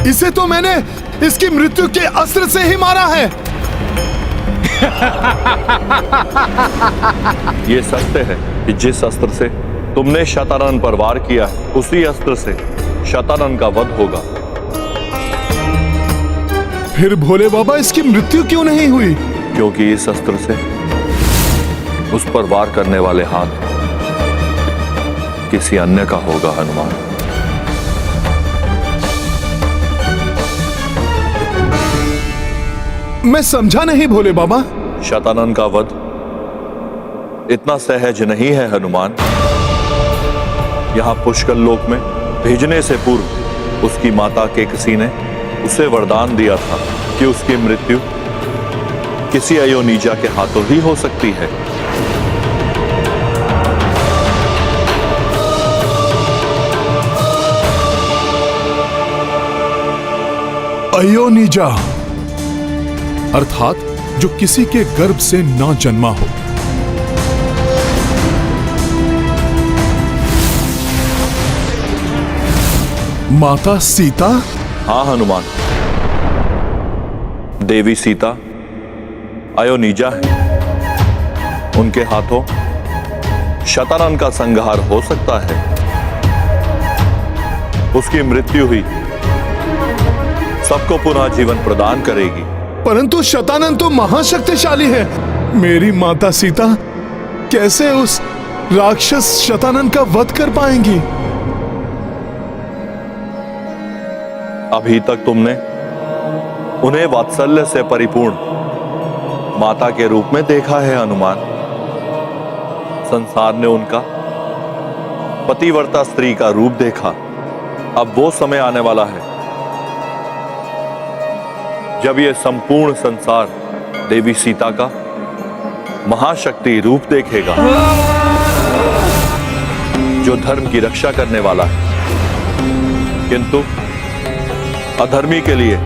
इसे तो मैंने इसकी मृत्यु के अस्त्र से ही मारा है। ये सत्य है कि जिस अस्त्र से तुमने शतानन पर वार किया है उसी अस्त्र से शतानन का वध होगा। फिर भोले बाबा इसकी मृत्यु क्यों नहीं हुई? क्योंकि इस अस्त्र से उस पर वार करने वाले हाथ किसी अन्य का होगा हनुमान। मैं समझा नहीं भोले बाबा। शतानन का वध इतना सहज नहीं है हनुमान। यहां पुष्कर लोक में भेजने से पूर्व उसकी माता के किसी ने उसे वरदान दिया था कि उसकी मृत्यु किसी अयोनिजा के हाथों ही हो सकती है। अयोनिजा अर्थात जो किसी के गर्भ से ना जन्मा हो। माता सीता? हाँ हनुमान, देवी सीता अयोनिजा है। उनके हाथों शतानन का संहार हो सकता है। उसकी मृत्यु हुई सबको पुनः जीवन प्रदान करेगी। परंतु शतानन तो महाशक्तिशाली है। मेरी माता सीता कैसे उस राक्षस शतानन का वध कर पाएंगी? अभी तक तुमने उन्हें वात्सल्य से परिपूर्ण माता के रूप में देखा है हनुमान। संसार ने उनका पतिव्रता स्त्री का रूप देखा। अब वो समय आने वाला है जब ये संपूर्ण संसार देवी सीता का महाशक्ति रूप देखेगा, जो धर्म की रक्षा करने वाला है, किंतु अधर्मी के लिए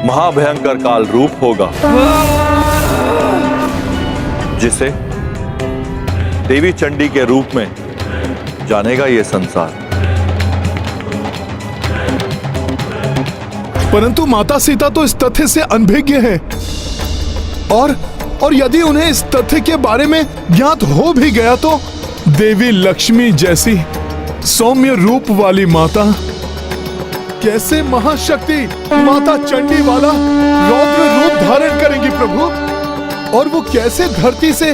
महाभयंकर काल रूप होगा, जिसे देवी चंडी के रूप में जानेगा ये संसार। परंतु माता सीता तो इस तथ्य से अनभिज्ञ है, और यदि उन्हें इस तथ्य के बारे में ज्ञात हो भी गया तो देवी लक्ष्मी जैसी सौम्य रूप वाली माता कैसे महाशक्ति माता चंडी वाला रौद्र रूप धारण करेंगी प्रभु? और वो कैसे धरती से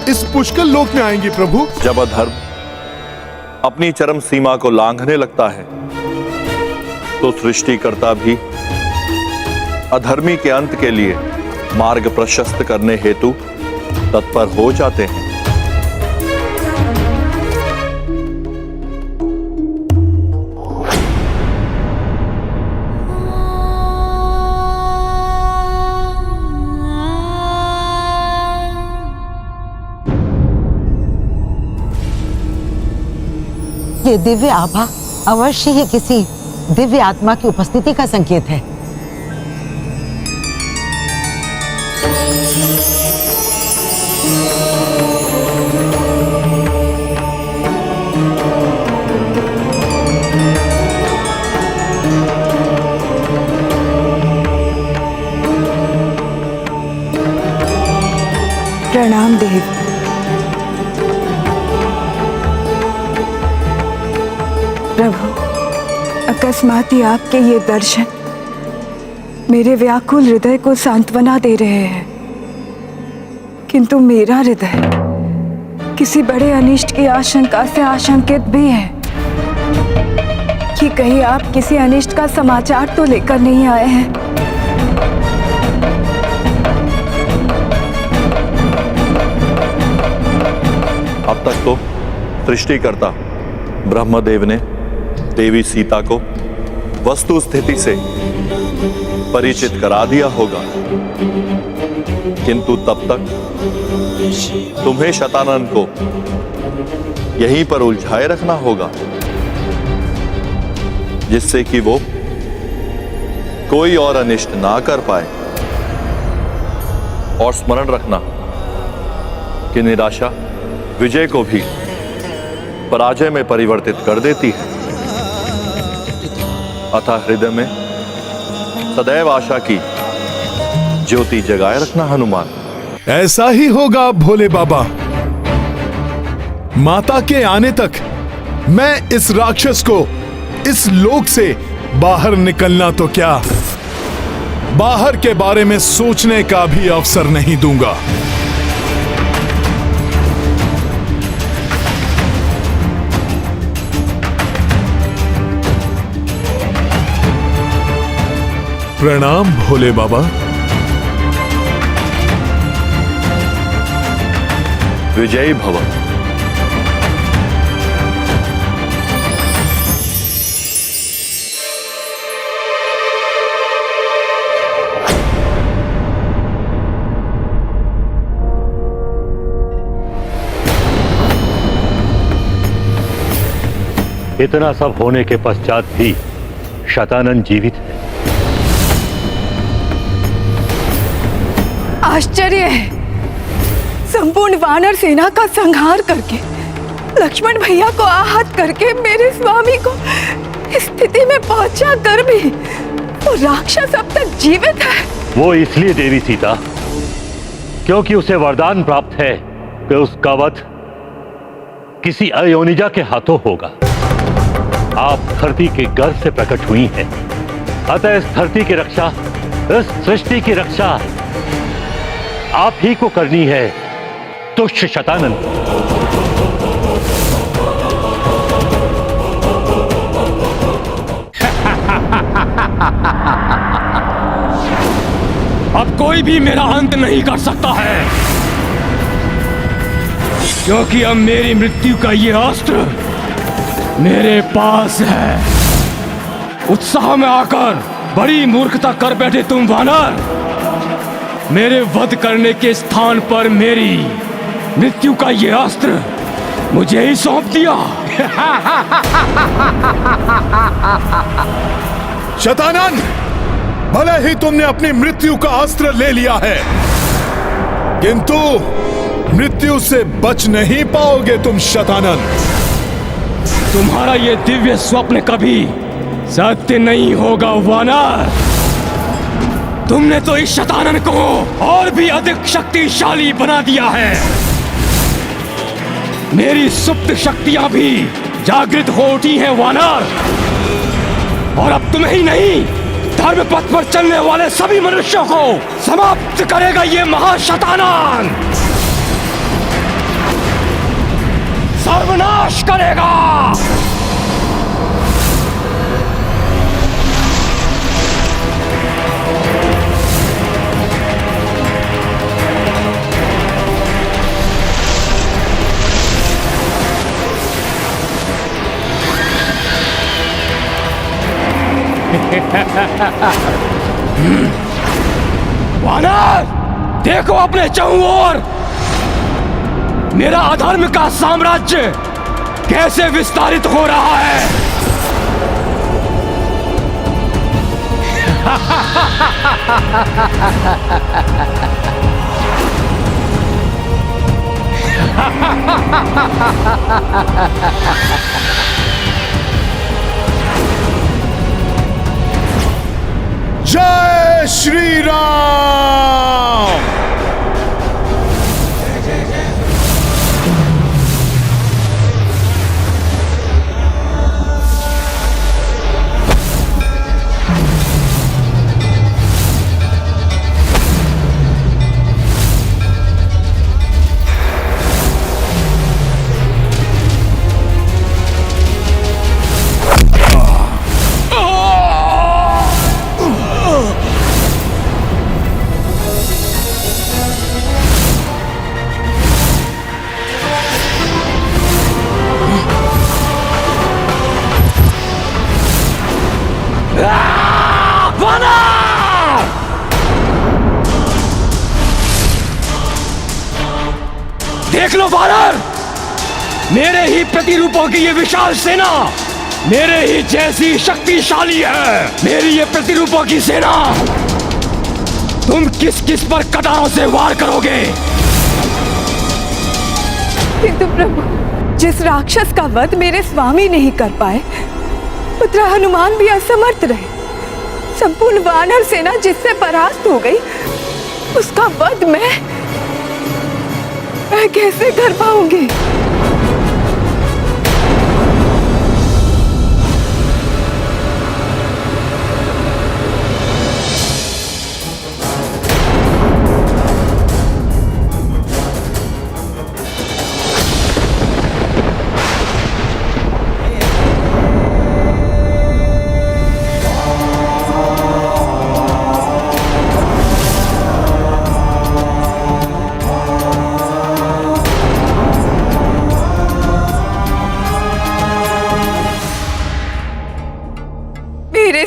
इस पुष्कल लोक में आएंगी प्रभु? जब अधर्म अपनी चरम सीमा को लांघने लगता है तो सृष्टिकर्ता भी अधर्मी के अंत के लिए मार्ग प्रशस्त करने हेतु तत्पर हो जाते हैं। ये दिव्य आभा अवश्य ही किसी दिव्य आत्मा की उपस्थिति का संकेत है। प्रणाम देव। प्रभु, अकस्मात ही आपके ये दर्शन मेरे व्याकुल हृदय को सांत्वना दे रहे हैं, किंतु मेरा हृदय किसी बड़े अनिष्ट की आशंका से आशंकित भी है कि कहीं आप किसी अनिष्ट का समाचार तो लेकर नहीं आए हैं। अब तक तो सृष्टिकर्ता ब्रह्मदेव ने देवी सीता को वस्तु स्थिति से परिचित करा दिया होगा, किंतु तब तक तुम्हें शतानन को यहीं पर उलझाए रखना होगा, जिससे कि वो कोई और अनिष्ट ना कर पाए। और स्मरण रखना कि निराशा विजय को भी पराजय में परिवर्तित कर देती है, अतः हृदय में सदैव आशा की ज्योति जगाए रखना हनुमान। ऐसा ही होगा भोले बाबा। माता के आने तक मैं इस राक्षस को इस लोक से बाहर निकलना तो क्या, बाहर के बारे में सोचने का भी अवसर नहीं दूंगा। प्रणाम भोले बाबा। विजयी भव। इतना सब होने के पश्चात भी शतानन जीवित है। आश्चर्य है, संपूर्ण वानर सेना का संहार करके, लक्ष्मण भैया को आहत करके मेरे स्वामी को इस स्थिति में पहुंचा कर भी वो राक्षस अब तक जीवित है। वो इसलिए देवी सीता क्योंकि उसे वरदान प्राप्त है कि उसका वध किसी अयोनिजा के हाथों होगा। आप धरती के गर्भ से प्रकट हुई हैं, अतः इस धरती की रक्षा, इस सृष्टि की रक्षा आप ही को करनी है तुष्ट शतानन। अब कोई भी मेरा अंत नहीं कर सकता है, क्योंकि अब मेरी मृत्यु का ये अस्त्र मेरे पास है। उत्साह में आकर बड़ी मूर्खता कर बैठे तुम वानर। मेरे वध करने के स्थान पर मेरी मृत्यु का ये अस्त्र मुझे ही सौंप दिया। शतानन, भले ही तुमने अपनी मृत्यु का अस्त्र ले लिया है, किंतु मृत्यु से बच नहीं पाओगे तुम शतानन। तुम्हारा ये दिव्य स्वप्न कभी सत्य नहीं होगा वानर। तुमने तो इस शतानन को और भी अधिक शक्तिशाली बना दिया है। मेरी सुप्त शक्तियां भी जागृत हो उठी हैं वानर, और अब तुम्हें ही नहीं, धर्म पथ पर चलने वाले सभी मनुष्यों को समाप्त करेगा ये महाशतानन। सर्वनाश करेगा। वानर, देखो अपने चारों ओर मेरा अधर्म का साम्राज्य कैसे विस्तारित हो रहा है। जय श्री राम। देख लो वानर, मेरे ही प्रतिरूपों की ये विशाल सेना मेरे ही जैसी शक्तिशाली है। मेरी ये प्रतिरूपों की सेना, तुम किस किस पर कटारों से वार करोगे? किंतु प्रभु, जिस राक्षस का वध मेरे स्वामी नहीं कर पाए, पुत्र हनुमान भी असमर्थ रहे। संपूर्ण वानर सेना जिससे परास्त हो गई, उसका वध मैं कैसे कर पाऊंगी?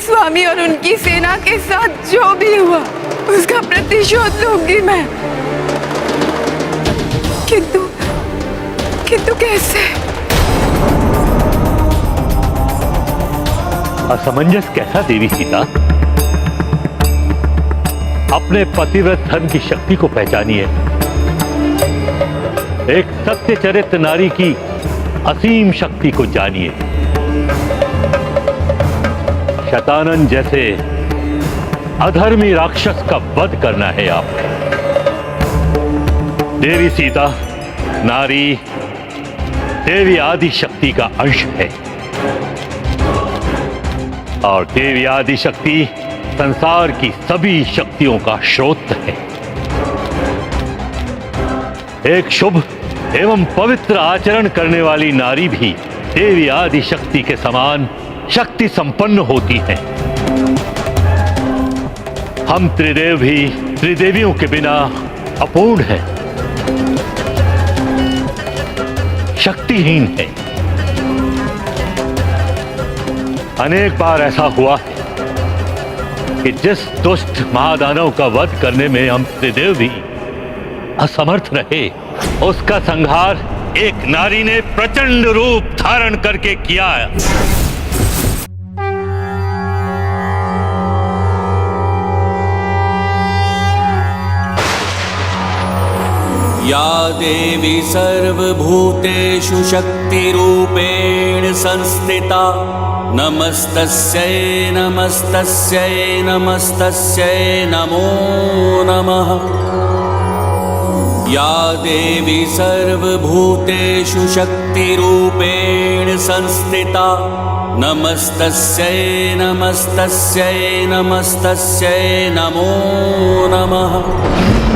स्वामी और उनकी सेना के साथ जो भी हुआ उसका प्रतिशोध लूंगी मैं। किंतु कैसे? असमंजस कैसा देवी सीता? अपने पतिव्रत धर्म की शक्ति को पहचानिए। एक सत्य चरित्र नारी की असीम शक्ति को जानिए। शतानन जैसे अधर्मी राक्षस का वध करना है आपको। देवी सीता नारी देवी आदि शक्ति का अंश है, और देवी आदि शक्ति संसार की सभी शक्तियों का स्रोत है। एक शुभ एवं पवित्र आचरण करने वाली नारी भी देवी आदि शक्ति के समान शक्ति संपन्न होती है। हम त्रिदेव भी त्रिदेवियों के बिना अपूर्ण है, शक्तिहीन है। अनेक बार ऐसा हुआ है कि जिस दुष्ट महादानव का वध करने में हम त्रिदेव भी असमर्थ रहे, उसका संहार एक नारी ने प्रचंड रूप धारण करके किया है। या देवी सर्वभूतेषु शक्तिरूपेण संस्थिता नमस्तस्यै नमस्तस्यै नमस्तस्यै नमो नमः। या देवी सर्वभूतेषु शक्तिरूपेण संस्थिता नमस्तस्यै नमस्तस्यै नमस्तस्यै नमो नमः।